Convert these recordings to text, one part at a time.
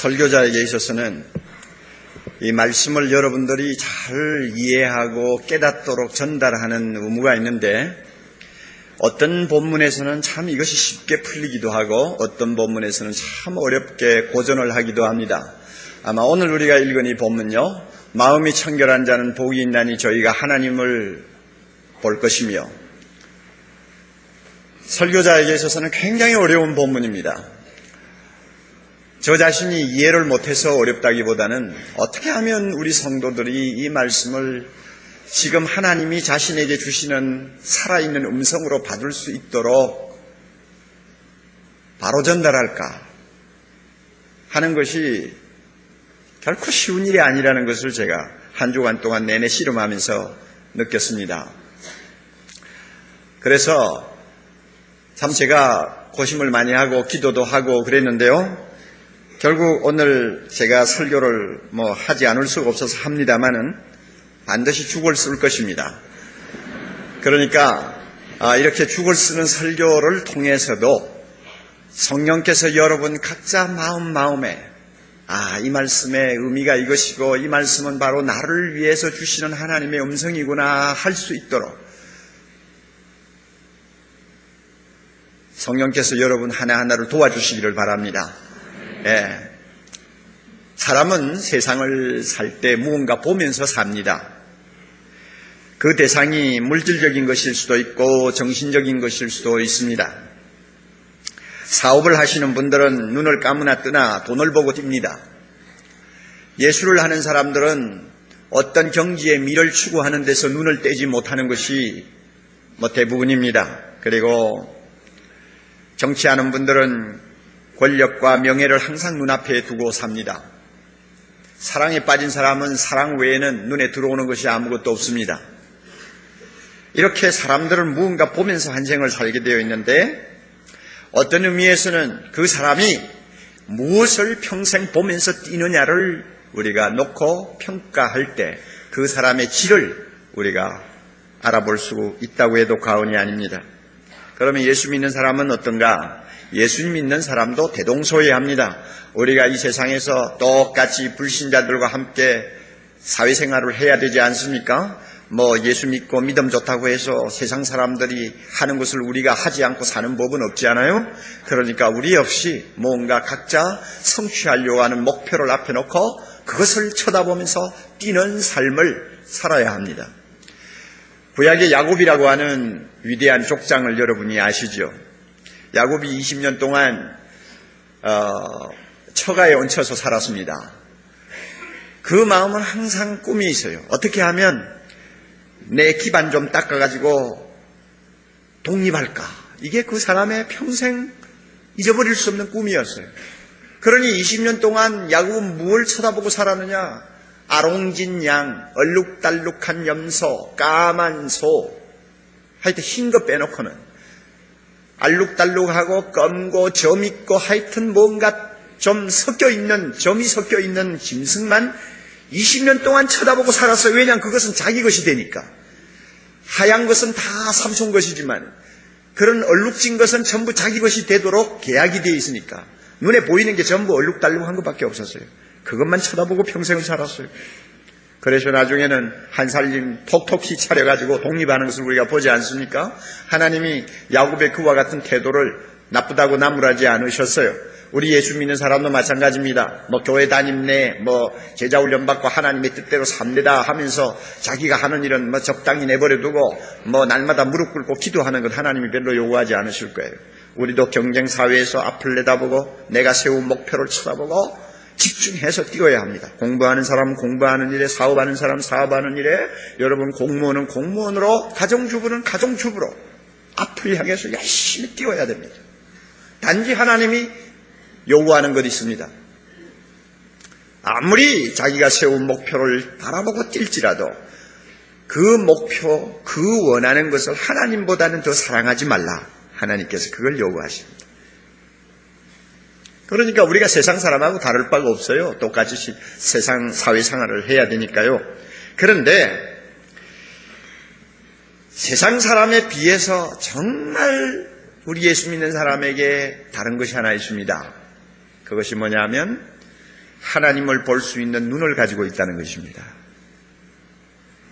설교자에게 있어서는 이 말씀을 여러분들이 잘 이해하고 깨닫도록 전달하는 의무가 있는데, 어떤 본문에서는 참 이것이 쉽게 풀리기도 하고 어떤 본문에서는 참 어렵게 고전을 하기도 합니다. 아마 오늘 우리가 읽은 이 본문요, 마음이 청결한 자는 복이 있나니 저희가 하나님을 볼 것이며, 설교자에게 있어서는 굉장히 어려운 본문입니다. 저 자신이 이해를 못해서 어렵다기보다는 어떻게 하면 우리 성도들이 이 말씀을 지금 하나님이 자신에게 주시는 살아있는 음성으로 받을 수 있도록 바로 전달할까 하는 것이 결코 쉬운 일이 아니라는 것을 제가 한 주간 동안 내내 씨름하면서 느꼈습니다. 그래서 참 제가 고심을 많이 하고 기도도 하고 그랬는데요, 결국 오늘 제가 설교를 하지 않을 수가 없어서 합니다만은 반드시 죽을 쓸 것입니다. 그러니까 이렇게 죽을 쓰는 설교를 통해서도 성령께서 여러분 각자 마음에 이 말씀의 의미가 이것이고 이 말씀은 바로 나를 위해서 주시는 하나님의 음성이구나 할 수 있도록 성령께서 여러분 하나하나를 도와주시기를 바랍니다. 예. 사람은 세상을 살 때 무언가 보면서 삽니다. 그 대상이 물질적인 것일 수도 있고 정신적인 것일 수도 있습니다. 사업을 하시는 분들은 눈을 감으나 뜨나 돈을 보고 뜁니다. 예술을 하는 사람들은 어떤 경지의 미를 추구하는 데서 눈을 떼지 못하는 것이 대부분입니다. 그리고 정치하는 분들은 권력과 명예를 항상 눈앞에 두고 삽니다. 사랑에 빠진 사람은 사랑 외에는 눈에 들어오는 것이 아무것도 없습니다. 이렇게 사람들은 무언가 보면서 한 생을 살게 되어 있는데, 어떤 의미에서는 그 사람이 무엇을 평생 보면서 뛰느냐를 우리가 놓고 평가할 때 그 사람의 질을 우리가 알아볼 수 있다고 해도 과언이 아닙니다. 그러면 예수 믿는 사람은 어떤가? 예수 믿는 사람도 대동소이합니다. 우리가 이 세상에서 똑같이 불신자들과 함께 사회생활을 해야 되지 않습니까? 예수 믿고 믿음 좋다고 해서 세상 사람들이 하는 것을 우리가 하지 않고 사는 법은 없지 않아요? 그러니까 우리 역시 뭔가 각자 성취하려고 하는 목표를 앞에 놓고 그것을 쳐다보면서 뛰는 삶을 살아야 합니다. 구약의 야곱이라고 하는 위대한 족장을 여러분이 아시죠? 야곱이 20년 동안 처가에 얹혀서 살았습니다. 그 마음은 항상 꿈이 있어요. 어떻게 하면 내 기반 좀 닦아가지고 독립할까? 이게 그 사람의 평생 잊어버릴 수 없는 꿈이었어요. 그러니 20년 동안 야곱은 무엇을 쳐다보고 살았느냐? 아롱진 양, 얼룩달룩한 염소, 까만 소, 하여튼 흰 거 빼놓고는 알룩달룩하고 검고 점 있고 하여튼 뭔가 좀 섞여있는, 점이 섞여있는 짐승만 20년 동안 쳐다보고 살았어요. 왜냐하면 그것은 자기 것이 되니까. 하얀 것은 다 삼손 것이지만 그런 얼룩진 것은 전부 자기 것이 되도록 계약이 되어 있으니까 눈에 보이는 게 전부 얼룩달룩한 것밖에 없었어요. 그것만 쳐다보고 평생을 살았어요. 그래서 나중에는 한 살림 톡톡히 차려가지고 독립하는 것을 우리가 보지 않습니까? 하나님이 야곱의 그와 같은 태도를 나쁘다고 나무라지 않으셨어요. 우리 예수 믿는 사람도 마찬가지입니다. 교회 다닙네, 제자 훈련 받고 하나님의 뜻대로 삽니다 하면서 자기가 하는 일은 적당히 내버려두고 날마다 무릎 꿇고 기도하는 것 하나님이 별로 요구하지 않으실 거예요. 우리도 경쟁 사회에서 앞을 내다보고 내가 세운 목표를 쳐다보고 집중해서 뛰어야 합니다. 공부하는 사람은 공부하는 일에, 사업하는 사람은 사업하는 일에, 여러분 공무원은 공무원으로, 가정주부는 가정주부로 앞을 향해서 열심히 뛰어야 됩니다. 단지 하나님이 요구하는 것이 있습니다. 아무리 자기가 세운 목표를 바라보고 뛸지라도 그 목표, 그 원하는 것을 하나님보다는 더 사랑하지 말라. 하나님께서 그걸 요구하십니다. 그러니까 우리가 세상 사람하고 다를 바가 없어요. 똑같이 세상 사회생활을 해야 되니까요. 그런데 세상 사람에 비해서 정말 우리 예수 믿는 사람에게 다른 것이 하나 있습니다. 그것이 뭐냐면 하나님을 볼 수 있는 눈을 가지고 있다는 것입니다.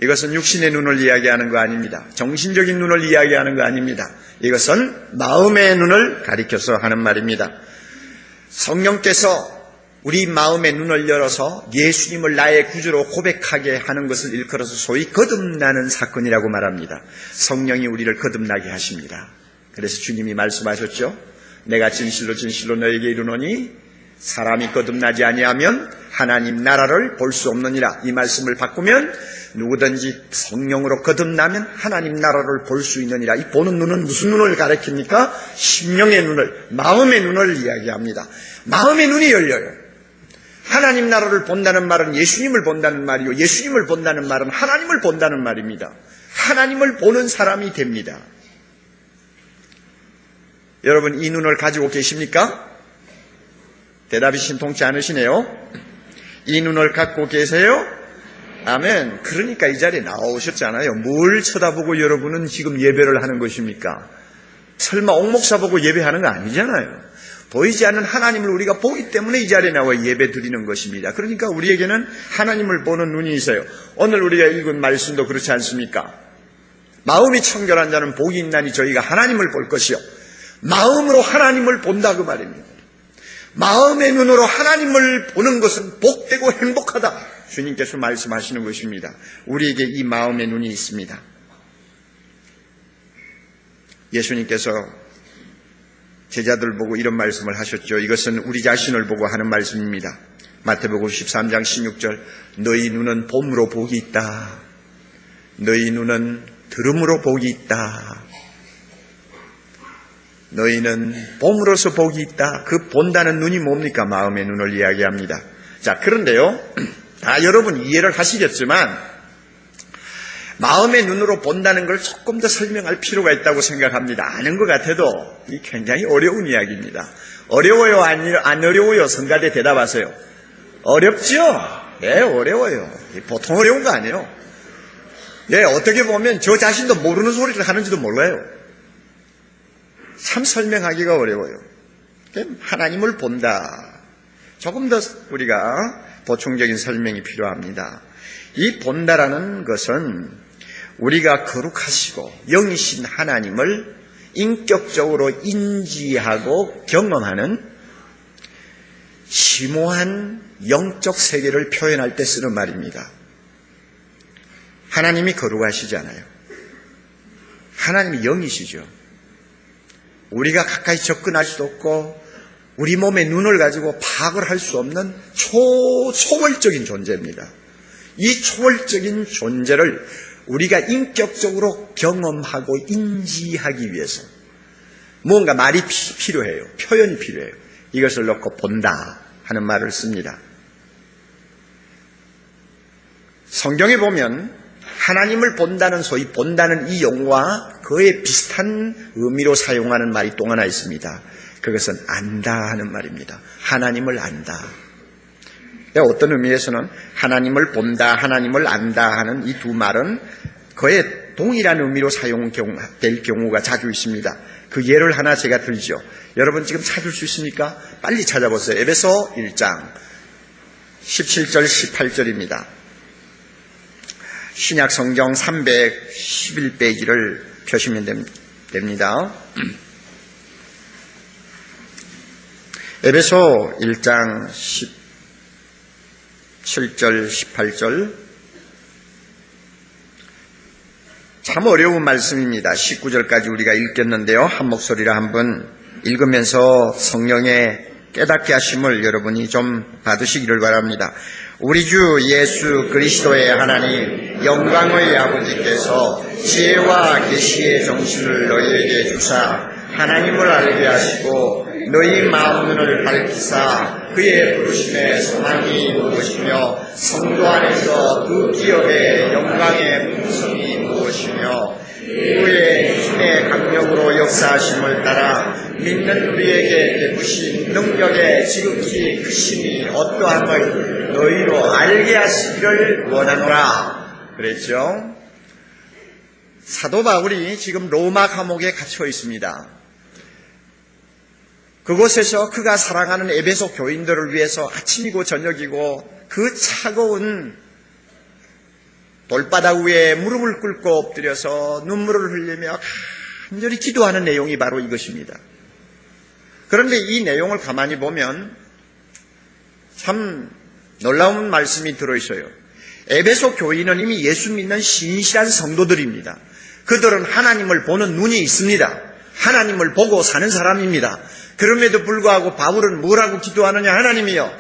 이것은 육신의 눈을 이야기하는 거 아닙니다. 정신적인 눈을 이야기하는 거 아닙니다. 이것은 마음의 눈을 가리켜서 하는 말입니다. 성령께서 우리 마음의 눈을 열어서 예수님을 나의 구주로 고백하게 하는 것을 일컬어서 소위 거듭나는 사건이라고 말합니다. 성령이 우리를 거듭나게 하십니다. 그래서 주님이 말씀하셨죠. 내가 진실로 진실로 너에게 이르노니 사람이 거듭나지 아니하면 하나님 나라를 볼 수 없느니라. 이 말씀을 바꾸면 누구든지 성령으로 거듭나면 하나님 나라를 볼 수 있느니라. 이 보는 눈은 무슨 눈을 가리킵니까? 심령의 눈을, 마음의 눈을 이야기합니다. 마음의 눈이 열려요. 하나님 나라를 본다는 말은 예수님을 본다는 말이요, 예수님을 본다는 말은 하나님을 본다는 말입니다. 하나님을 보는 사람이 됩니다. 여러분, 이 눈을 가지고 계십니까? 대답이 신통치 않으시네요. 이 눈을 갖고 계세요? 아멘. 그러니까 이 자리에 나오셨잖아요. 뭘 쳐다보고 여러분은 지금 예배를 하는 것입니까? 설마 옥목사 보고 예배하는 거 아니잖아요. 보이지 않는 하나님을 우리가 보기 때문에 이 자리에 나와 예배 드리는 것입니다. 그러니까 우리에게는 하나님을 보는 눈이 있어요. 오늘 우리가 읽은 말씀도 그렇지 않습니까? 마음이 청결한 자는 복이 있나니 저희가 하나님을 볼 것이요. 마음으로 하나님을 본다 그 말입니다. 마음의 눈으로 하나님을 보는 것은 복되고 행복하다. 주님께서 말씀하시는 것입니다. 우리에게 이 마음의 눈이 있습니다. 예수님께서 제자들 보고 이런 말씀을 하셨죠. 이것은 우리 자신을 보고 하는 말씀입니다. 마태복음 13장 16절 너희 눈은 봄으로 복이 있다. 너희 눈은 들음으로 복이 있다. 너희는 봄으로서 복이 있다. 그 본다는 눈이 뭡니까? 마음의 눈을 이야기합니다. 자, 그런데요, 다 여러분 이해를 하시겠지만 마음의 눈으로 본다는 걸 조금 더 설명할 필요가 있다고 생각합니다. 아는 것 같아도 이 굉장히 어려운 이야기입니다. 어려워요? 안 어려워요? 성가대 대답하세요. 어렵죠? 네, 어려워요. 보통 어려운 거 아니에요. 네, 어떻게 보면 저 자신도 모르는 소리를 하는지도 몰라요. 참 설명하기가 어려워요. 하나님을 본다. 조금 더 우리가 보충적인 설명이 필요합니다. 이 본다라는 것은 우리가 거룩하시고 영이신 하나님을 인격적으로 인지하고 경험하는 심오한 영적 세계를 표현할 때 쓰는 말입니다. 하나님이 거룩하시잖아요. 하나님이 영이시죠. 우리가 가까이 접근할 수도 없고 우리 몸의 눈을 가지고 파악을 할 수 없는 초월적인 존재입니다. 이 초월적인 존재를 우리가 인격적으로 경험하고 인지하기 위해서 무언가 말이 필요해요. 표현이 필요해요. 이것을 놓고 본다 하는 말을 씁니다. 성경에 보면 하나님을 본다는 소위 본다는 이 용어와 거의 비슷한 의미로 사용하는 말이 또 하나 있습니다. 그것은 안다 하는 말입니다. 하나님을 안다. 어떤 의미에서는 하나님을 본다, 하나님을 안다 하는 이 두 말은 거의 동일한 의미로 사용될 경우가 자주 있습니다. 그 예를 하나 제가 들죠. 여러분 지금 찾을 수 있습니까? 빨리 찾아보세요. 에베소 1장 17절 18절입니다. 신약 성경 311페이지를 펴시면 됩니다. 에베소 1장 17절 18절 참 어려운 말씀입니다. 19절까지 우리가 읽겠는데요. 한 목소리로 한번 읽으면서 성령의 깨닫게 하심을 여러분이 좀 받으시기를 바랍니다. 우리 주 예수 그리스도의 하나님 영광의 아버지께서 지혜와 계시의 정신을 너희에게 주사 하나님을 알게 하시고 너희 마음 눈을 밝히사 그의 부르심의 소망이 무엇이며 성도 안에서 그 기업의 영광의 풍성이 무엇이며 그의 힘의 강력으로 역사하심을 따라 믿는 우리에게 베푸신 능력의 지극히 크심이 어떠함을 너희로 알게 하시기를 원하노라 그랬죠. 사도 바울이 지금 로마 감옥에 갇혀 있습니다. 그곳에서 그가 사랑하는 에베소 교인들을 위해서 아침이고 저녁이고 그 차가운 돌바닥 위에 무릎을 꿇고 엎드려서 눈물을 흘리며 간절히 기도하는 내용이 바로 이것입니다. 그런데 이 내용을 가만히 보면 참 놀라운 말씀이 들어있어요. 에베소 교인은 이미 예수 믿는 신실한 성도들입니다. 그들은 하나님을 보는 눈이 있습니다. 하나님을 보고 사는 사람입니다. 그럼에도 불구하고 바울은 뭐라고 기도하느냐? 하나님이여,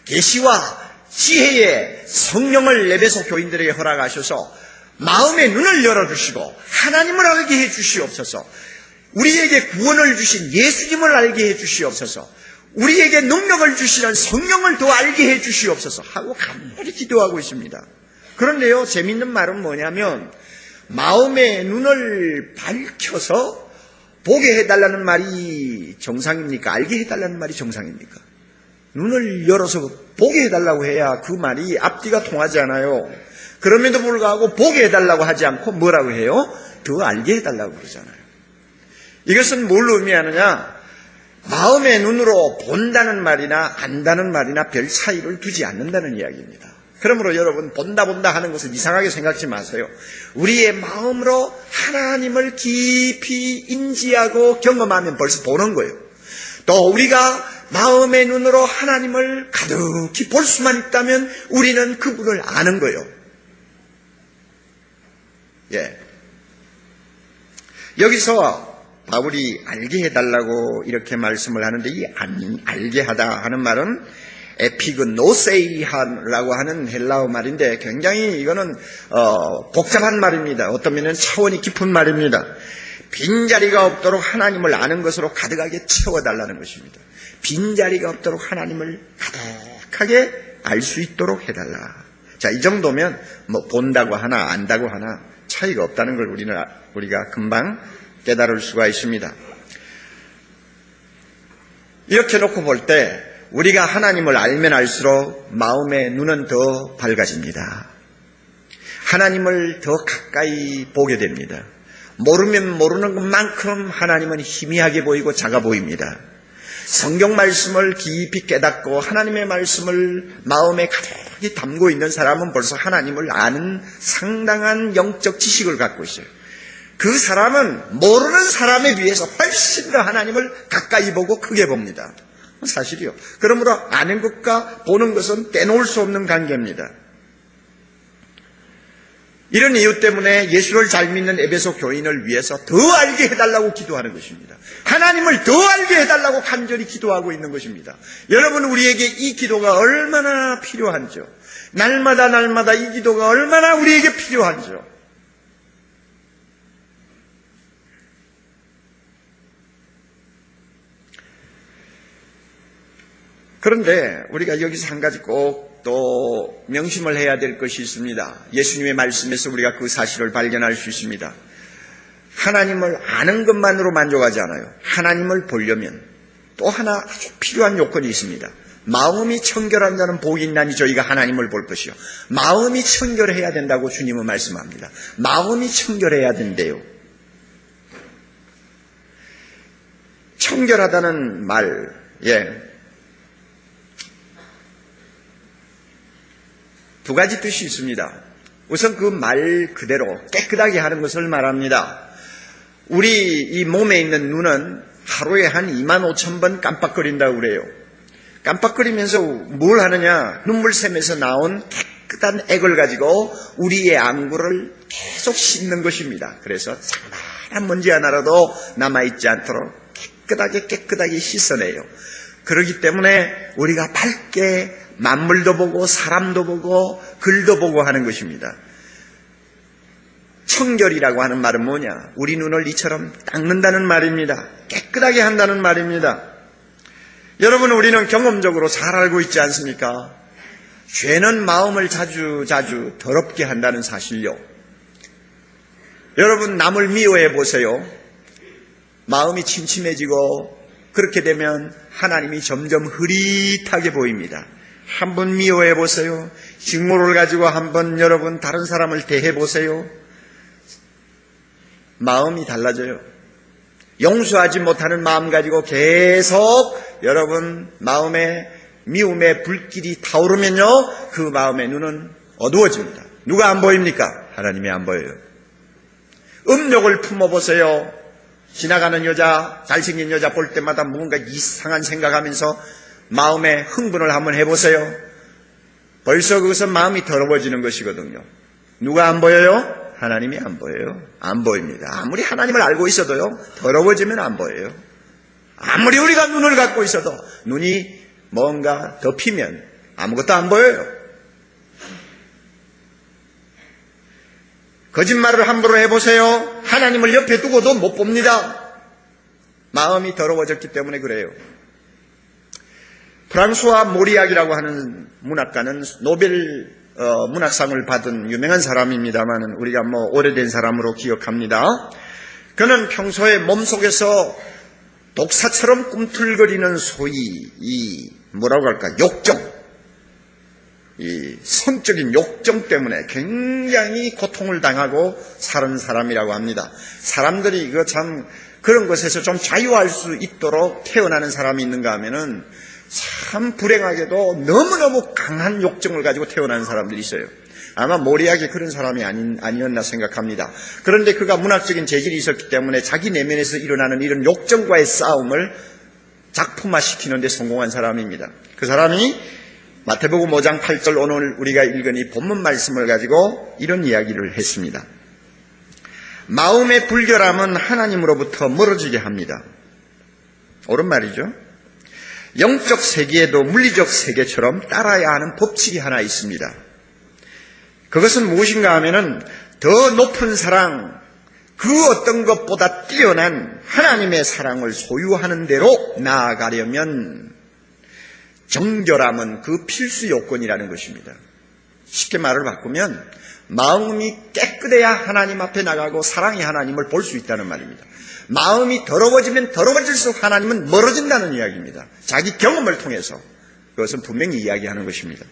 계시와 지혜의 성령을 에베소 교인들에게 허락하셔서 마음의 눈을 열어주시고 하나님을 알게 해주시옵소서. 우리에게 구원을 주신 예수님을 알게 해주시옵소서. 우리에게 능력을 주시는 성령을 더 알게 해주시옵소서 하고 간절히 기도하고 있습니다. 그런데요, 재밌는 말은 뭐냐면 마음의 눈을 밝혀서 보게 해달라는 말이 정상입니까? 알게 해달라는 말이 정상입니까? 눈을 열어서 보게 해달라고 해야 그 말이 앞뒤가 통하지 않아요. 그럼에도 불구하고 보게 해달라고 하지 않고 뭐라고 해요? 더 알게 해달라고 그러잖아요. 이것은 뭘 의미하느냐? 마음의 눈으로 본다는 말이나 안다는 말이나 별 차이를 두지 않는다는 이야기입니다. 그러므로 여러분, 본다 하는 것을 이상하게 생각지 마세요. 우리의 마음으로 하나님을 깊이 인지하고 경험하면 벌써 보는 거예요. 또 우리가 마음의 눈으로 하나님을 가득히 볼 수만 있다면 우리는 그분을 아는 거예요. 예. 여기서 바울이 알게 해달라고 이렇게 말씀을 하는데, 이 알게 하다 하는 말은 에피그노세이하라고 하는 헬라어 말인데 굉장히 이거는 복잡한 말입니다. 어떤 면은 차원이 깊은 말입니다. 빈자리가 없도록 하나님을 아는 것으로 가득하게 채워달라는 것입니다. 빈자리가 없도록 하나님을 가득하게 알 수 있도록 해달라. 자, 이 정도면 뭐 본다고 하나 안다고 하나 차이가 없다는 걸 우리가 금방 깨달을 수가 있습니다. 이렇게 놓고 볼 때 우리가 하나님을 알면 알수록 마음의 눈은 더 밝아집니다. 하나님을 더 가까이 보게 됩니다. 모르면 모르는 것만큼 하나님은 희미하게 보이고 작아 보입니다. 성경 말씀을 깊이 깨닫고 하나님의 말씀을 마음에 가득히 담고 있는 사람은 벌써 하나님을 아는 상당한 영적 지식을 갖고 있어요. 그 사람은 모르는 사람에 비해서 훨씬 더 하나님을 가까이 보고 크게 봅니다. 사실이요. 그러므로 아는 것과 보는 것은 떼놓을 수 없는 관계입니다. 이런 이유 때문에 예수를 잘 믿는 에베소 교인을 위해서 더 알게 해달라고 기도하는 것입니다. 하나님을 더 알게 해달라고 간절히 기도하고 있는 것입니다. 여러분, 우리에게 이 기도가 얼마나 필요한지요. 날마다 이 기도가 얼마나 우리에게 필요한지요. 그런데 우리가 여기서 한 가지 꼭 또 명심을 해야 될 것이 있습니다. 예수님의 말씀에서 우리가 그 사실을 발견할 수 있습니다. 하나님을 아는 것만으로 만족하지 않아요. 하나님을 보려면 또 하나 아주 필요한 요건이 있습니다. 마음이 청결한 자는 복이 있나니 저희가 하나님을 볼 것이요. 마음이 청결해야 된다고 주님은 말씀합니다. 마음이 청결해야 된대요. 청결하다는 말, 두 가지 뜻이 있습니다. 우선 그 말 그대로 깨끗하게 하는 것을 말합니다. 우리 이 몸에 있는 눈은 하루에 한 25,000번 깜빡거린다고 그래요. 깜빡거리면서 뭘 하느냐? 눈물샘에서 나온 깨끗한 액을 가지고 우리의 안구를 계속 씻는 것입니다. 그래서 상당한 먼지 하나라도 남아있지 않도록 깨끗하게 씻어내요. 그렇기 때문에 우리가 밝게 만물도 보고 사람도 보고 글도 보고 하는 것입니다. 청결이라고 하는 말은 뭐냐? 우리 눈을 이처럼 닦는다는 말입니다. 깨끗하게 한다는 말입니다. 여러분, 우리는 경험적으로 잘 알고 있지 않습니까? 죄는 마음을 자주 더럽게 한다는 사실요. 여러분, 남을 미워해 보세요. 마음이 침침해지고 그렇게 되면 하나님이 점점 흐릿하게 보입니다. 한번 미워해 보세요. 직무를 가지고 한번 여러분 다른 사람을 대해 보세요. 마음이 달라져요. 용서하지 못하는 마음 가지고 계속 여러분 마음에 미움의 불길이 타오르면요, 그 마음의 눈은 어두워집니다. 누가 안 보입니까? 하나님이 안 보여요. 음욕을 품어보세요. 지나가는 여자, 잘생긴 여자 볼 때마다 뭔가 이상한 생각하면서 마음의 흥분을 한번 해보세요. 벌써 그것은 마음이 더러워지는 것이거든요. 누가 안 보여요? 하나님이 안 보여요. 안 보입니다. 아무리 하나님을 알고 있어도요, 더러워지면 안 보여요. 아무리 우리가 눈을 갖고 있어도 눈이 뭔가 덮이면 아무것도 안 보여요. 거짓말을 함부로 해보세요. 하나님을 옆에 두고도 못 봅니다. 마음이 더러워졌기 때문에 그래요. 프랑수와 모리악이라고 하는 문학가는 노벨 문학상을 받은 유명한 사람입니다만 우리가 오래된 사람으로 기억합니다. 그는 평소에 몸속에서 독사처럼 꿈틀거리는 소위 뭐라고 할까, 욕정, 이 성적인 욕정 때문에 굉장히 고통을 당하고 사는 사람이라고 합니다. 사람들이 참 그런 것에서 좀 자유할 수 있도록 태어나는 사람이 있는가 하면은 참 불행하게도 너무너무 강한 욕정을 가지고 태어나는 사람들이 있어요. 아마 모리악이 그런 사람이 아니었나 생각합니다. 그런데 그가 문학적인 재질이 있었기 때문에 자기 내면에서 일어나는 이런 욕정과의 싸움을 작품화시키는 데 성공한 사람입니다. 그 사람이 마태복음 5장 8절 오늘 우리가 읽은 이 본문 말씀을 가지고 이런 이야기를 했습니다. 마음의 불결함은 하나님으로부터 멀어지게 합니다. 옳은 말이죠. 영적 세계에도 물리적 세계처럼 따라야 하는 법칙이 하나 있습니다. 그것은 무엇인가 하면은 더 높은 사랑, 그 어떤 것보다 뛰어난 하나님의 사랑을 소유하는 대로 나아가려면 정결함은 그 필수 요건이라는 것입니다. 쉽게 말을 바꾸면 마음이 깨끗해야 하나님 앞에 나가고 사랑이 하나님을 볼 수 있다는 말입니다. 마음이 더러워지면 더러워질수록 하나님은 멀어진다는 이야기입니다. 자기 경험을 통해서 그것은 분명히 이야기하는 것입니다.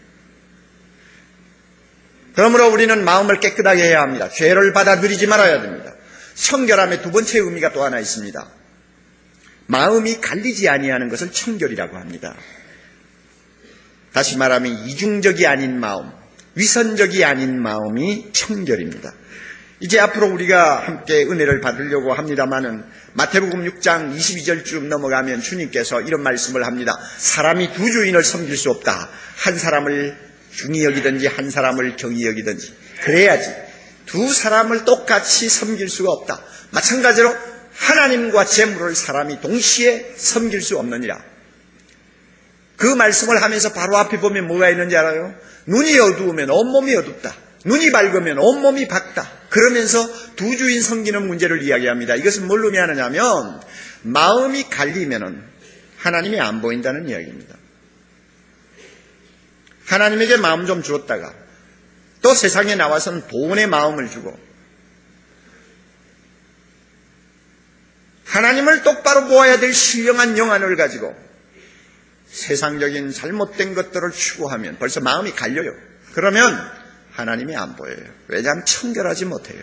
그러므로 우리는 마음을 깨끗하게 해야 합니다. 죄를 받아들이지 말아야 됩니다. 청결함의 두 번째 의미가 또 하나 있습니다. 마음이 갈리지 아니하는 것을 청결이라고 합니다. 다시 말하면 이중적이 아닌 마음, 위선적이 아닌 마음이 청결입니다. 이제 앞으로 우리가 함께 은혜를 받으려고 합니다마는 마태복음 6장 22절쯤 넘어가면 주님께서 이런 말씀을 합니다. 사람이 두 주인을 섬길 수 없다. 한 사람을 중히 여기든지 한 사람을 경히 여기든지 그래야지. 두 사람을 똑같이 섬길 수가 없다. 마찬가지로 하나님과 재물을 사람이 동시에 섬길 수 없느니라. 그 말씀을 하면서 바로 앞에 보면 뭐가 있는지 알아요? 눈이 어두우면 온몸이 어둡다. 눈이 밝으면 온몸이 밝다. 그러면서 두 주인 섬기는 문제를 이야기합니다. 이것은 뭘 의미하느냐면 마음이 갈리면은 하나님이 안 보인다는 이야기입니다. 하나님에게 마음 좀 주었다가 또 세상에 나와서는 돈의 마음을 주고 하나님을 똑바로 보아야 될 신령한 영안을 가지고 세상적인 잘못된 것들을 추구하면 벌써 마음이 갈려요. 그러면 하나님이 안 보여요. 왜냐하면 청결하지 못해요.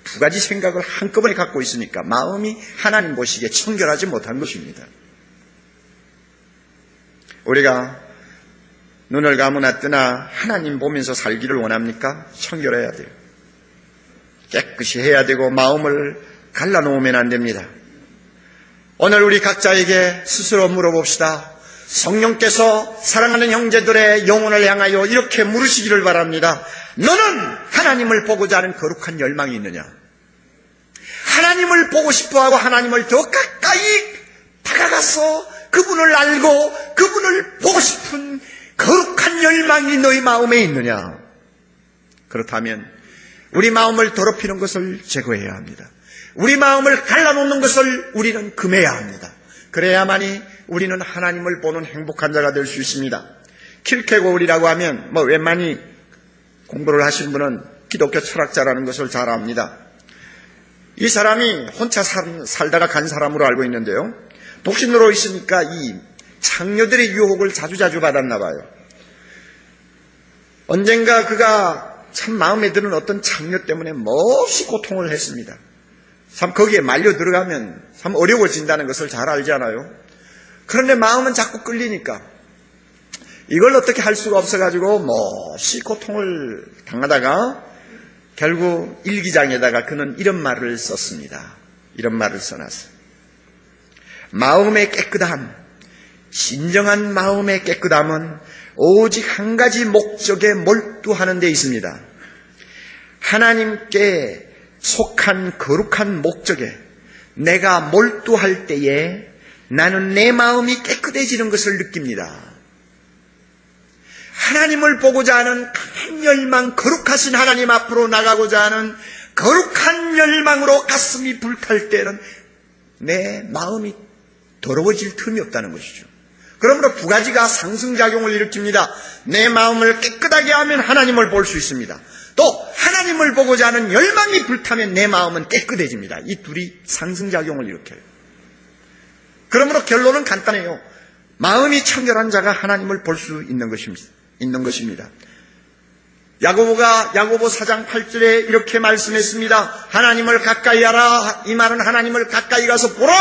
두 가지 생각을 한꺼번에 갖고 있으니까 마음이 하나님 보시기에 청결하지 못한 것입니다. 우리가 눈을 감으나 뜨나 하나님 보면서 살기를 원합니까? 청결해야 돼요. 깨끗이 해야 되고 마음을 갈라놓으면 안 됩니다. 오늘 우리 각자에게 스스로 물어봅시다. 성령께서 사랑하는 형제들의 영혼을 향하여 이렇게 물으시기를 바랍니다. 너는 하나님을 보고자 하는 거룩한 열망이 있느냐? 하나님을 보고 싶어하고 하나님을 더 가까이 다가가서 그분을 알고 그분을 보고 싶은 거룩한 열망이 너희 마음에 있느냐? 그렇다면 우리 마음을 더럽히는 것을 제거해야 합니다. 우리 마음을 갈라놓는 것을 우리는 금해야 합니다. 그래야만이 우리는 하나님을 보는 행복한 자가 될 수 있습니다. 킬케고르라고 하면 웬만히 공부를 하신 분은 기독교 철학자라는 것을 잘 압니다. 이 사람이 혼자 살다가 간 사람으로 알고 있는데요. 독신으로 있으니까 이 창녀들의 유혹을 자주자주 받았나 봐요. 언젠가 그가 참 마음에 드는 어떤 창녀 때문에 몹시 고통을 했습니다. 참 거기에 말려 들어가면 참 어려워진다는 것을 잘 알잖아요. 그런데 마음은 자꾸 끌리니까 이걸 어떻게 할 수가 없어가지고 몹시 고통을 당하다가 결국 일기장에다가 그는 이런 말을 썼습니다. 이런 말을 써놨어요. 마음의 깨끗함, 진정한 마음의 깨끗함은 오직 한 가지 목적에 몰두하는 데 있습니다. 하나님께 속한 거룩한 목적에 내가 몰두할 때에 나는 내 마음이 깨끗해지는 것을 느낍니다. 하나님을 보고자 하는 큰 열망, 거룩하신 하나님 앞으로 나가고자 하는 거룩한 열망으로 가슴이 불탈 때는 내 마음이 더러워질 틈이 없다는 것이죠. 그러므로 두 가지가 상승작용을 일으킵니다. 내 마음을 깨끗하게 하면 하나님을 볼 수 있습니다. 또 하나님을 보고자 하는 열망이 불타면 내 마음은 깨끗해집니다. 이 둘이 상승작용을 일으켜요. 그러므로 결론은 간단해요. 마음이 청결한 자가 하나님을 볼 수 있는 것입니다. 야고보가 야고보 4장 8절에 이렇게 말씀했습니다. 하나님을 가까이 하라. 이 말은 하나님을 가까이 가서 보라.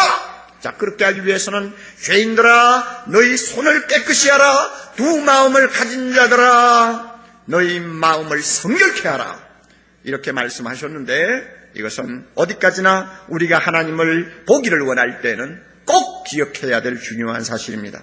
자, 그렇게 하기 위해서는 죄인들아 너희 손을 깨끗이 하라. 두 마음을 가진 자들아 너희 마음을 성결케 하라. 이렇게 말씀하셨는데 이것은 어디까지나 우리가 하나님을 보기를 원할 때는 꼭 기억해야 될 중요한 사실입니다.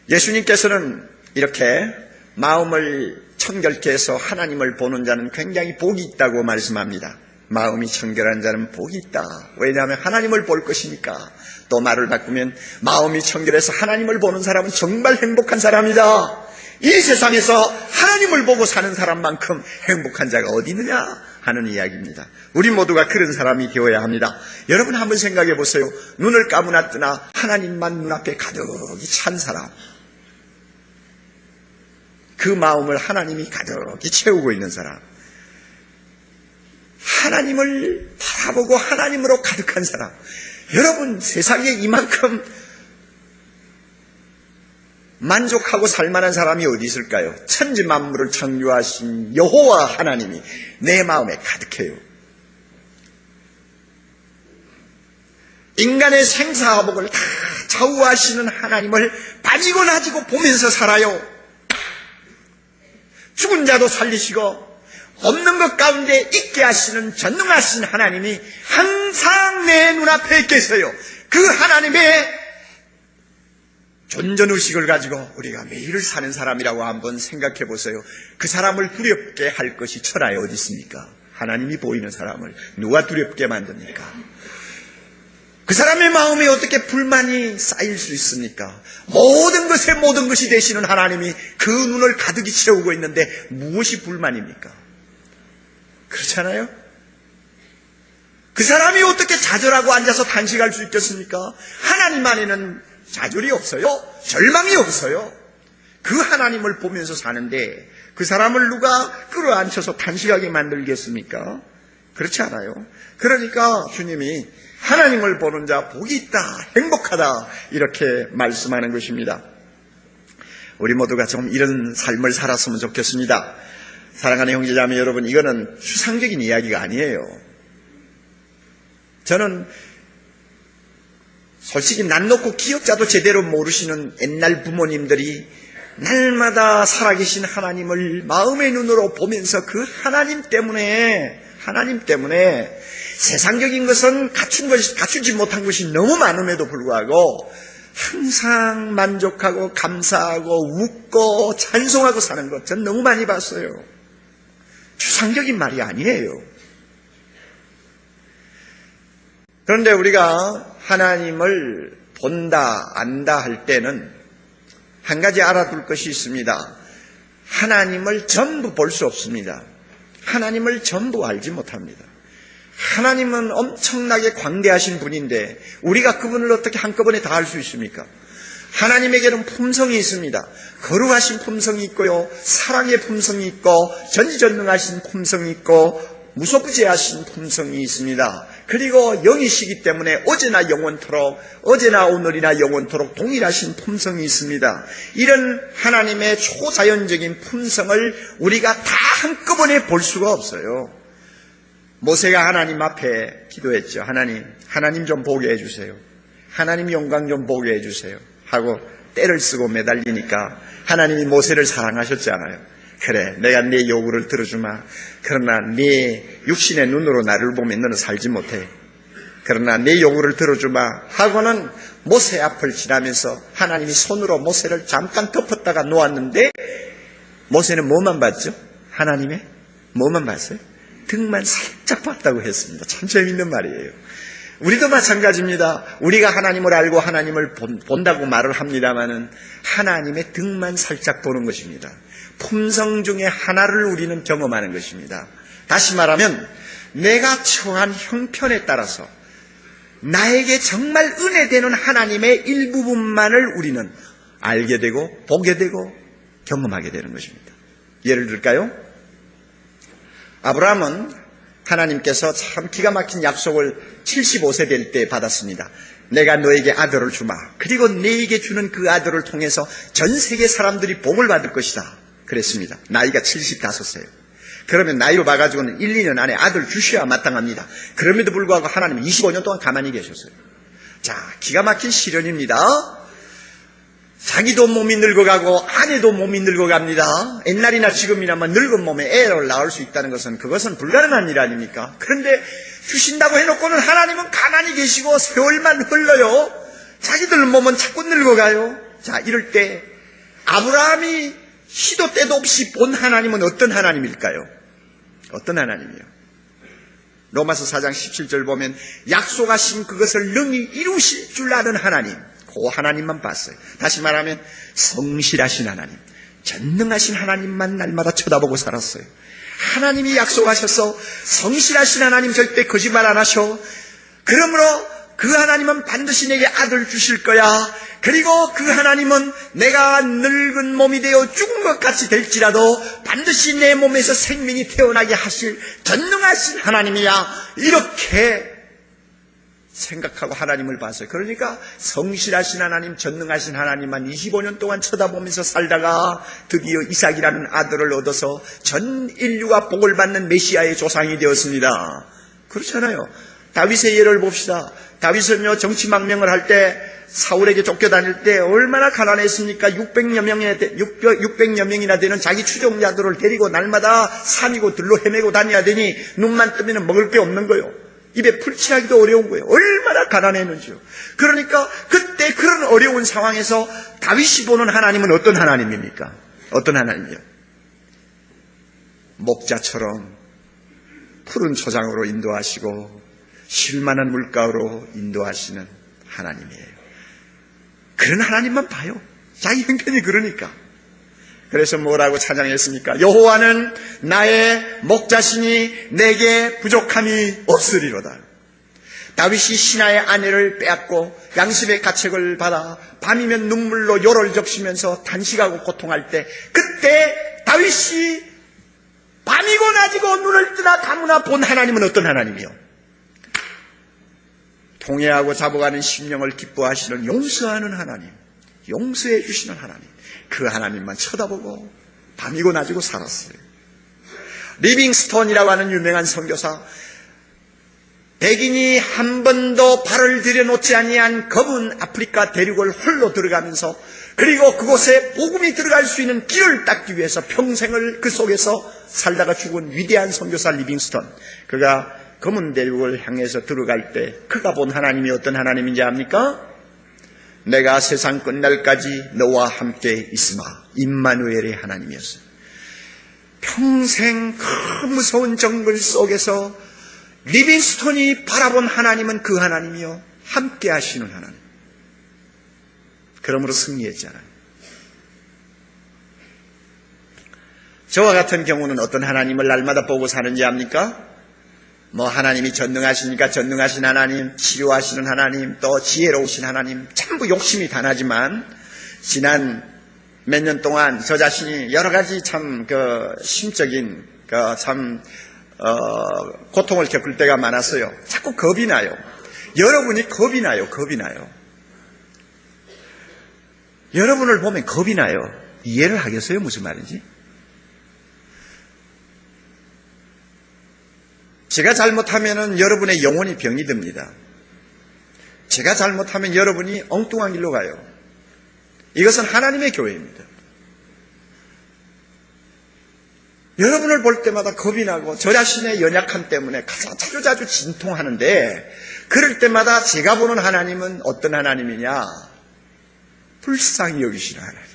예수님께서는 이렇게 마음을 청결케 해서 하나님을 보는 자는 굉장히 복이 있다고 말씀합니다. 마음이 청결한 자는 복이 있다. 왜냐하면 하나님을 볼 것이니까. 또 말을 바꾸면 마음이 청결해서 하나님을 보는 사람은 정말 행복한 사람이다. 이 세상에서 하나님을 보고 사는 사람만큼 행복한 자가 어디 있느냐 하는 이야기입니다. 우리 모두가 그런 사람이 되어야 합니다. 여러분 한번 생각해 보세요. 눈을 감으나 뜨나 하나님만 눈앞에 가득히 찬 사람, 그 마음을 하나님이 가득히 채우고 있는 사람, 하나님을 바라보고 하나님으로 가득한 사람. 여러분 세상에 이만큼 만족하고 살만한 사람이 어디 있을까요? 천지 만물을 창조하신 여호와 하나님이 내 마음에 가득해요. 인간의 생사화복을 다 좌우하시는 하나님을 빠지고 나지고 보면서 살아요. 죽은 자도 살리시고 없는 것 가운데 있게 하시는 전능하신 하나님이 항상 내 눈앞에 계세요. 그 하나님의 존전의식을 가지고 우리가 매일을 사는 사람이라고 한번 생각해 보세요. 그 사람을 두렵게 할 것이 천하에 어디 있습니까? 하나님이 보이는 사람을 누가 두렵게 만듭니까? 그 사람의 마음에 어떻게 불만이 쌓일 수 있습니까? 모든 것에 모든 것이 되시는 하나님이 그 눈을 가득히 채우고 있는데 무엇이 불만입니까? 그렇잖아요? 그 사람이 어떻게 좌절하고 앉아서 단식할 수 있겠습니까? 하나님 안에는 좌절이 없어요. 절망이 없어요. 그 하나님을 보면서 사는데 그 사람을 누가 끌어안혀서 단식하게 만들겠습니까? 그렇지 않아요. 그러니까 주님이 하나님을 보는 자 복이 있다, 행복하다 이렇게 말씀하는 것입니다. 우리 모두가 좀 이런 삶을 살았으면 좋겠습니다. 사랑하는 형제자매 여러분, 이거는 추상적인 이야기가 아니에요. 저는 솔직히 난 놓고 기억자도 제대로 모르시는 옛날 부모님들이 날마다 살아계신 하나님을 마음의 눈으로 보면서 그 하나님 때문에 세상적인 것은 갖추지 못한 것이 너무 많음에도 불구하고 항상 만족하고 감사하고 웃고 찬송하고 사는 것 전 너무 많이 봤어요. 추상적인 말이 아니에요. 그런데 우리가 하나님을 본다, 안다 할 때는 한 가지 알아둘 것이 있습니다. 하나님을 전부 볼 수 없습니다. 하나님을 전부 알지 못합니다. 하나님은 엄청나게 광대하신 분인데 우리가 그분을 어떻게 한꺼번에 다 알 수 있습니까? 하나님에게는 품성이 있습니다. 거룩하신 품성이 있고요, 사랑의 품성이 있고, 전지전능하신 품성이 있고, 무소부재하신 품성이 있습니다. 그리고 영이시기 때문에 어제나 영원토록, 어제나 오늘이나 영원토록 동일하신 품성이 있습니다. 이런 하나님의 초자연적인 품성을 우리가 다 한꺼번에 볼 수가 없어요. 모세가 하나님 앞에 기도했죠. 하나님 좀 보게 해주세요. 하나님 영광 좀 보게 해주세요 하고 떼를 쓰고 매달리니까 하나님이 모세를 사랑하셨잖아요. 그래, 내가 네 요구를 들어주마. 그러나 네 육신의 눈으로 나를 보면 너는 살지 못해. 그러나 내 요구를 들어주마 하고는 모세 앞을 지나면서 하나님이 손으로 모세를 잠깐 덮었다가 놓았는데 모세는 뭐만 봤죠? 하나님의 뭐만 봤어요? 등만 살짝 봤다고 했습니다. 참 재밌는 말이에요. 우리도 마찬가지입니다. 우리가 하나님을 알고 하나님을 본다고 말을 합니다마는 하나님의 등만 살짝 보는 것입니다. 품성 중에 하나를 우리는 경험하는 것입니다. 다시 말하면 내가 처한 형편에 따라서 나에게 정말 은혜되는 하나님의 일부분만을 우리는 알게 되고 보게 되고 경험하게 되는 것입니다. 예를 들까요? 아브라함은 하나님께서 참 기가 막힌 약속을 75세 될 때 받았습니다. 내가 너에게 아들을 주마. 그리고 너에게 주는 그 아들을 통해서 전 세계 사람들이 복을 받을 것이다. 그랬습니다. 나이가 75세예요. 그러면 나이로 봐가지고는 1, 2년 안에 아들 주셔야 마땅합니다. 그럼에도 불구하고 하나님은 25년 동안 가만히 계셨어요. 자, 기가 막힌 시련입니다. 자기도 몸이 늙어가고 아내도 몸이 늙어갑니다. 옛날이나 지금이나만 늙은 몸에 애를 낳을 수 있다는 것은 그것은 불가능한 일 아닙니까? 그런데 주신다고 해놓고는 하나님은 가만히 계시고 세월만 흘러요. 자기들 몸은 자꾸 늙어가요. 자, 이럴 때 아브라함이 시도 때도 없이 본 하나님은 어떤 하나님일까요? 어떤 하나님이요? 로마서 4장 17절 보면 약속하신 그것을 능히 이루실 줄 아는 하나님, 그 하나님만 봤어요. 다시 말하면 성실하신 하나님, 전능하신 하나님만 날마다 쳐다보고 살았어요. 하나님이 약속하셔서 성실하신 하나님 절대 거짓말 안 하셔. 그러므로 그 하나님은 반드시 내게 아들 주실 거야. 그리고 그 하나님은 내가 늙은 몸이 되어 죽은 것 같이 될지라도 반드시 내 몸에서 생명이 태어나게 하실 전능하신 하나님이야. 이렇게 생각하고 하나님을 봤어요. 그러니까 성실하신 하나님, 전능하신 하나님만 25년 동안 쳐다보면서 살다가 드디어 이삭이라는 아들을 얻어서 전 인류가 복을 받는 메시아의 조상이 되었습니다. 그렇잖아요. 다윗의 예를 봅시다. 다윗은요, 정치망명을 할 때 사울에게 쫓겨다닐 때 얼마나 가난했습니까? 600여 명이나 되는 자기 추종자들을 데리고 날마다 산이고 들로 헤매고 다녀야 되니 눈만 뜨면 먹을 게 없는 거예요. 입에 풀칠하기도 어려운 거예요. 얼마나 가난했는지요. 그러니까 그때 그런 어려운 상황에서 다윗이 보는 하나님은 어떤 하나님입니까? 어떤 하나님이요? 목자처럼 푸른 초장으로 인도하시고 쉴만한 물가로 인도하시는 하나님이에요. 그런 하나님만 봐요. 자기 형편이 그러니까. 그래서 뭐라고 찬양했습니까? 여호와는 나의 목자시니 내게 부족함이 없으리로다. 다윗이 신하의 아내를 빼앗고 양심의 가책을 받아 밤이면 눈물로 요를 적시면서 단식하고 고통할 때, 그때 다윗이 밤이고 낮이고 눈을 뜨나 감으나 본 하나님은 어떤 하나님이요? 통회하고 잡아가는 심령을 기뻐하시는 용서하는 하나님, 용서해 주시는 하나님, 그 하나님만 쳐다보고 밤이고 낮이고 살았어요. 리빙스톤이라고 하는 유명한 선교사, 백인이 한 번도 발을 들여놓지 아니한 검은 아프리카 대륙을 홀로 들어가면서, 그리고 그곳에 복음이 들어갈 수 있는 길을 닦기 위해서 평생을 그 속에서 살다가 죽은 위대한 선교사 리빙스톤, 그가 검은 대륙을 향해서 들어갈 때 그가 본 하나님이 어떤 하나님인지 압니까? 내가 세상 끝날까지 너와 함께 있으마. 임마누엘의 하나님이었어요. 평생 그 무서운 정글 속에서 리빙스톤이 바라본 하나님은 그 하나님이요, 함께 하시는 하나님. 그러므로 승리했잖아요. 저와 같은 경우는 어떤 하나님을 날마다 보고 사는지 압니까? 뭐 하나님이 전능하시니까 전능하신 하나님, 치료하시는 하나님, 또 지혜로우신 하나님, 전부 욕심이 다 나지만 지난 몇 년 동안 저 자신이 여러 가지 참 심적인 고통을 겪을 때가 많았어요. 자꾸 겁이 나요. 여러분이 겁이 나요. 여러분을 보면 겁이 나요. 이해를 하겠어요? 무슨 말인지? 제가 잘못하면은 여러분의 영혼이 병이 듭니다. 제가 잘못하면 여러분이 엉뚱한 길로 가요. 이것은 하나님의 교회입니다. 여러분을 볼 때마다 겁이 나고 저 자신의 연약함 때문에 자주 진통하는데, 그럴 때마다 제가 보는 하나님은 어떤 하나님이냐? 불쌍히 여기시는 하나님.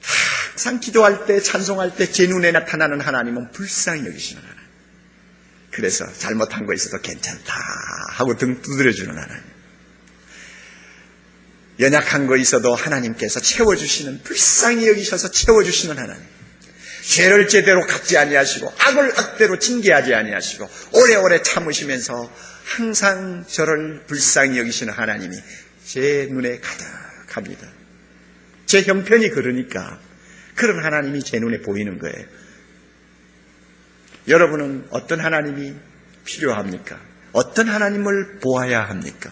항상 기도할 때, 찬송할 때 제 눈에 나타나는 하나님은 불쌍히 여기시는 하나님. 그래서 잘못한 거 있어도 괜찮다 하고 등 두드려주는 하나님. 연약한 거 있어도 하나님께서 채워주시는, 불쌍히 여기셔서 채워주시는 하나님. 죄를 제대로 갚지 아니하시고 악을 악대로 징계하지 아니하시고 오래오래 참으시면서 항상 저를 불쌍히 여기시는 하나님이 제 눈에 가득합니다. 제 형편이 그러니까 그런 하나님이 제 눈에 보이는 거예요. 여러분은 어떤 하나님이 필요합니까? 어떤 하나님을 보아야 합니까?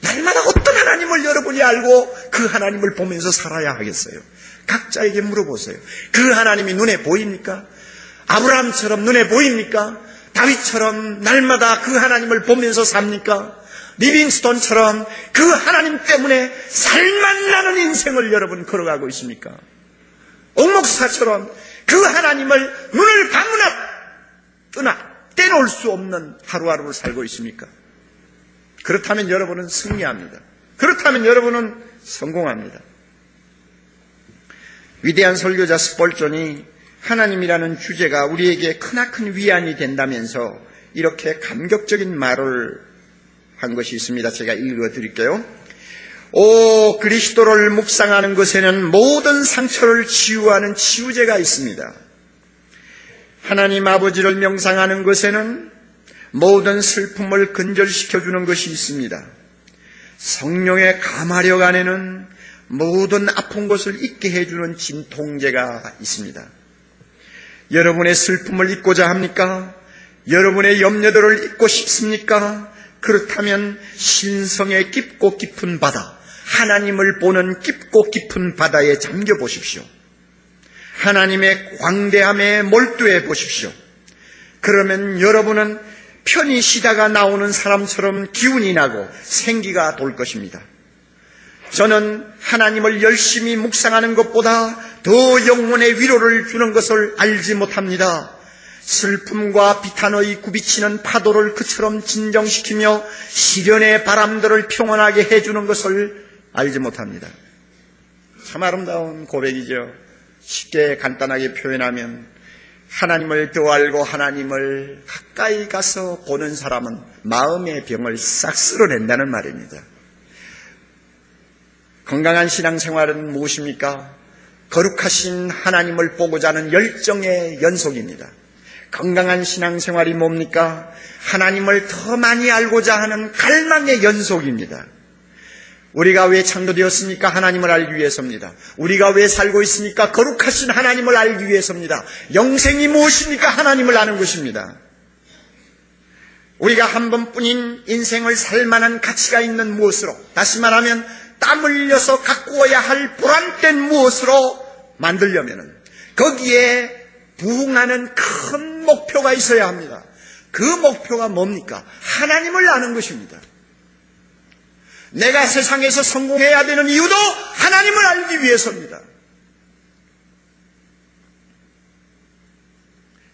날마다 어떤 하나님을 여러분이 알고 그 하나님을 보면서 살아야 하겠어요? 각자에게 물어보세요. 그 하나님이 눈에 보입니까? 아브라함처럼 눈에 보입니까? 다윗처럼 날마다 그 하나님을 보면서 삽니까? 리빙스톤처럼 그 하나님 때문에 살만 나는 인생을 여러분 걸어가고 있습니까? 옥목사처럼 그 하나님을 눈을 감으나 뜨나 떼놓을 수 없는 하루하루를 살고 있습니까? 그렇다면 여러분은 승리합니다. 그렇다면 여러분은 성공합니다. 위대한 설교자 스펄전이 하나님이라는 주제가 우리에게 크나큰 위안이 된다면서 이렇게 감격적인 말을 한 것이 있습니다. 제가 읽어드릴게요. 오, 그리스도를 묵상하는 것에는 모든 상처를 치유하는 치유제가 있습니다. 하나님 아버지를 명상하는 것에는 모든 슬픔을 근절시켜주는 것이 있습니다. 성령의 감화력 안에는 모든 아픈 것을 잊게 해주는 진통제가 있습니다. 여러분의 슬픔을 잊고자 합니까? 여러분의 염려들을 잊고 싶습니까? 그렇다면 신성의 깊고 깊은 바다, 하나님을 보는 깊고 깊은 바다에 잠겨 보십시오. 하나님의 광대함에 몰두해 보십시오. 그러면 여러분은 편히 쉬다가 나오는 사람처럼 기운이 나고 생기가 돌 것입니다. 저는 하나님을 열심히 묵상하는 것보다 더 영혼의 위로를 주는 것을 알지 못합니다. 슬픔과 비탄의 굽이치는 파도를 그처럼 진정시키며 시련의 바람들을 평온하게 해주는 것을 알지 못합니다. 참 아름다운 고백이죠. 쉽게 간단하게 표현하면 하나님을 더 알고 하나님을 가까이 가서 보는 사람은 마음의 병을 싹 쓸어낸다는 말입니다. 건강한 신앙생활은 무엇입니까? 거룩하신 하나님을 보고자 하는 열정의 연속입니다. 건강한 신앙생활이 뭡니까? 하나님을 더 많이 알고자 하는 갈망의 연속입니다. 우리가 왜 창조되었습니까? 하나님을 알기 위해서입니다. 우리가 왜 살고 있습니까? 거룩하신 하나님을 알기 위해서입니다. 영생이 무엇입니까? 하나님을 아는 것입니다. 우리가 한 번뿐인 인생을 살만한 가치가 있는 무엇으로, 다시 말하면 땀 흘려서 가꾸어야 할 보람된 무엇으로 만들려면 거기에 부응하는 큰 목표가 있어야 합니다. 그 목표가 뭡니까? 하나님을 아는 것입니다. 내가 세상에서 성공해야 되는 이유도 하나님을 알기 위해서입니다.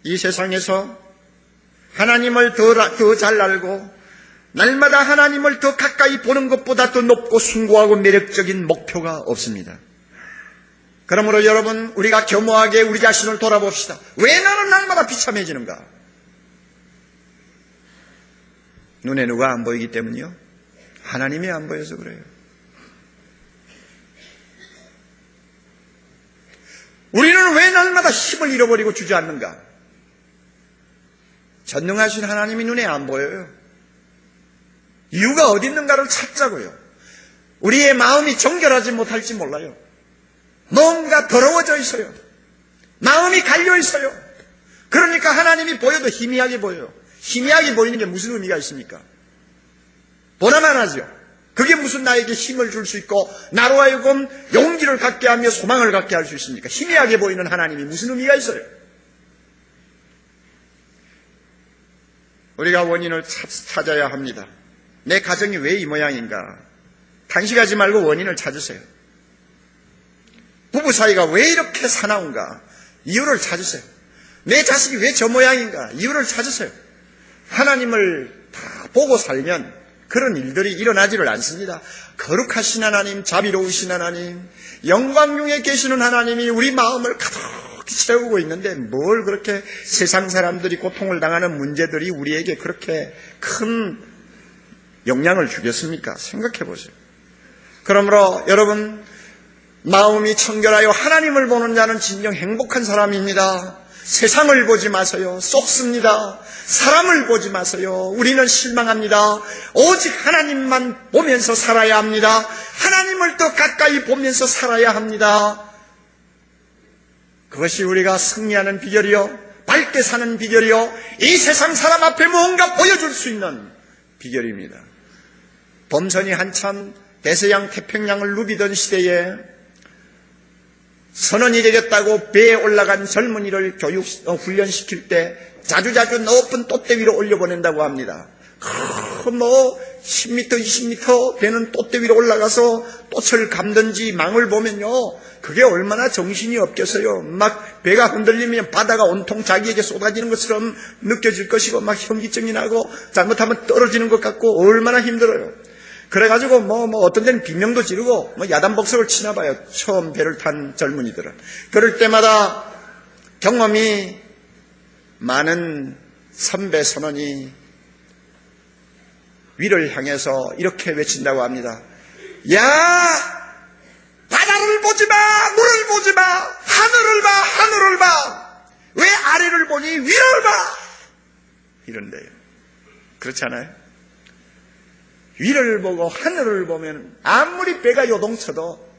이 세상에서 하나님을 더 잘 알고 날마다 하나님을 더 가까이 보는 것보다 더 높고 숭고하고 매력적인 목표가 없습니다. 그러므로 여러분, 우리가 겸허하게 우리 자신을 돌아봅시다. 왜 나는 날마다 비참해지는가? 눈에 누가 안 보이기 때문이요? 하나님이 안 보여서 그래요. 우리는 왜 날마다 힘을 잃어버리고 주저앉는가? 전능하신 하나님이 눈에 안 보여요. 이유가 어디 있는가를 찾자고요. 우리의 마음이 정결하지 못할지 몰라요. 뭔가 더러워져 있어요. 마음이 갈려 있어요. 그러니까 하나님이 보여도 희미하게 보여요. 희미하게 보이는 게 무슨 의미가 있습니까? 보나만 하죠. 그게 무슨 나에게 힘을 줄 수 있고 나로 하여금 용기를 갖게 하며 소망을 갖게 할 수 있습니까? 희미하게 보이는 하나님이 무슨 의미가 있어요? 우리가 원인을 찾아야 합니다. 내 가정이 왜 이 모양인가? 단식하지 말고 원인을 찾으세요. 부부 사이가 왜 이렇게 사나운가? 이유를 찾으세요. 내 자식이 왜 저 모양인가? 이유를 찾으세요. 하나님을 다 보고 살면 그런 일들이 일어나지를 않습니다. 거룩하신 하나님, 자비로우신 하나님, 영광 중에 계시는 하나님이 우리 마음을 가득 채우고 있는데 뭘 그렇게 세상 사람들이 고통을 당하는 문제들이 우리에게 그렇게 큰 영향을 주겠습니까? 생각해 보세요. 그러므로 여러분, 마음이 청결하여 하나님을 보는 자는 진정 행복한 사람입니다. 세상을 보지 마세요. 쏙습니다. 사람을 보지 마세요. 우리는 실망합니다. 오직 하나님만 보면서 살아야 합니다. 하나님을 더 가까이 보면서 살아야 합니다. 그것이 우리가 승리하는 비결이요, 밝게 사는 비결이요, 이 세상 사람 앞에 무언가 보여줄 수 있는 비결입니다. 범선이 한참 대서양 태평양을 누비던 시대에 선원이 되겠다고 배에 올라간 젊은이를 훈련시킬 때 자주자주 높은 돛대 위로 올려보낸다고 합니다. 10m, 20m 되는 돛대 위로 올라가서 돛을 감든지 망을 보면요, 그게 얼마나 정신이 없겠어요. 막 배가 흔들리면 바다가 온통 자기에게 쏟아지는 것처럼 느껴질 것이고, 막 현기증이 나고 잘못하면 떨어지는 것 같고 얼마나 힘들어요. 그래가지고 어떤 데는 비명도 지르고 야단복석을 치나 봐요. 처음 배를 탄 젊은이들은. 그럴 때마다 경험이 많은 선배 선원이 위를 향해서 이렇게 외친다고 합니다. 야! 바다를 보지 마! 물을 보지 마! 하늘을 봐! 하늘을 봐! 왜 아래를 보니 위를 봐! 이런데요. 그렇지 않아요? 위를 보고 하늘을 보면 아무리 배가 요동쳐도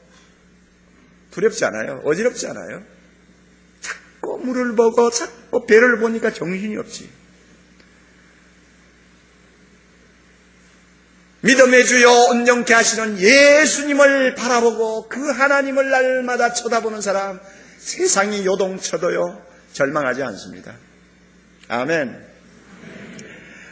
두렵지 않아요? 어지럽지 않아요? 자꾸 물을 보고 자꾸 배를 보니까 정신이 없지. 믿음의 주여 온전케 하시는 예수님을 바라보고 그 하나님을 날마다 쳐다보는 사람, 세상이 요동쳐도요 절망하지 않습니다. 아멘.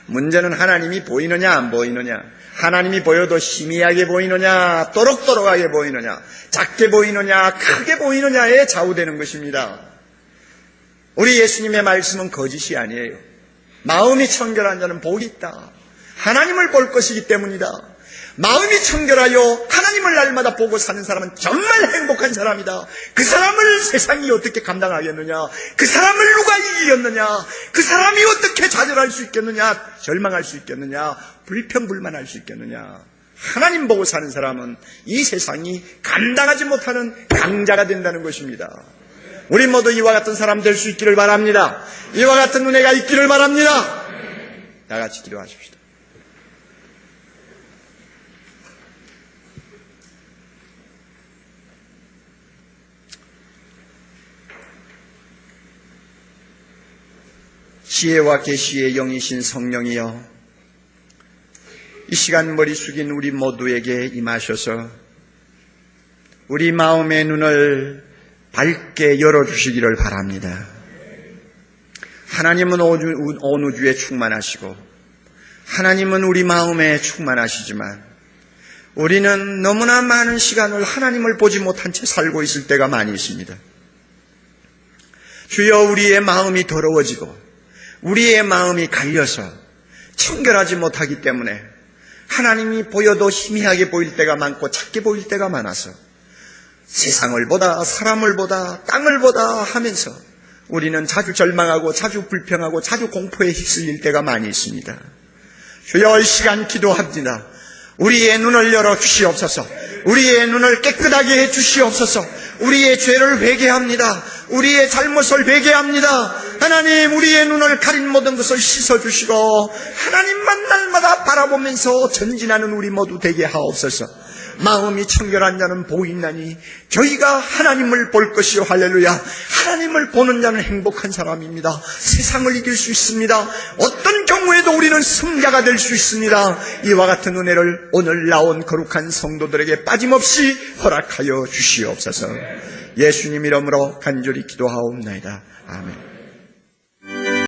문제는 하나님이 보이느냐 안 보이느냐, 하나님이 보여도 희미하게 보이느냐, 또록또록하게 보이느냐, 작게 보이느냐, 크게 보이느냐에 좌우되는 것입니다. 우리 예수님의 말씀은 거짓이 아니에요. 마음이 청결한 자는 복이 있다. 하나님을 볼 것이기 때문이다. 마음이 청결하여 하나님을 날마다 보고 사는 사람은 정말 행복한 사람이다. 그 사람을 세상이 어떻게 감당하겠느냐, 그 사람을 누가 이기겠느냐, 그 사람이 어떻게 좌절할 수 있겠느냐, 절망할 수 있겠느냐, 불평불만할 수 있겠느냐. 하나님 보고 사는 사람은 이 세상이 감당하지 못하는 강자가 된다는 것입니다. 우리 모두 이와 같은 사람 될 수 있기를 바랍니다. 이와 같은 은혜가 있기를 바랍니다. 다 같이 기도하십시다. 지혜와 계시의 영이신 성령이여, 이 시간 머리 숙인 우리 모두에게 임하셔서 우리 마음의 눈을 밝게 열어주시기를 바랍니다. 하나님은 온 우주에 충만하시고 하나님은 우리 마음에 충만하시지만 우리는 너무나 많은 시간을 하나님을 보지 못한 채 살고 있을 때가 많이 있습니다. 주여, 우리의 마음이 더러워지고 우리의 마음이 갈려서 청결하지 못하기 때문에 하나님이 보여도 희미하게 보일 때가 많고 작게 보일 때가 많아서 세상을 보다 사람을 보다 땅을 보다 하면서 우리는 자주 절망하고 자주 불평하고 자주 공포에 휩쓸릴 때가 많이 있습니다. 주여, 이 시간 기도합니다. 우리의 눈을 열어 주시옵소서. 우리의 눈을 깨끗하게 해 주시옵소서. 우리의 죄를 회개합니다. 우리의 잘못을 회개합니다. 하나님, 우리의 눈을 가린 모든 것을 씻어주시고 하나님만 날마다 바라보면서 전진하는 우리 모두 되게 하옵소서. 마음이 청결한 자는 복이 있나니 저희가 하나님을 볼 것이요. 할렐루야. 하나님을 보는 자는 행복한 사람입니다. 세상을 이길 수 있습니다. 어떤 경우에도 우리는 승자가 될 수 있습니다. 이와 같은 은혜를 오늘 나온 거룩한 성도들에게 빠짐없이 허락하여 주시옵소서. 예수님 이름으로 간절히 기도하옵나이다. 아멘.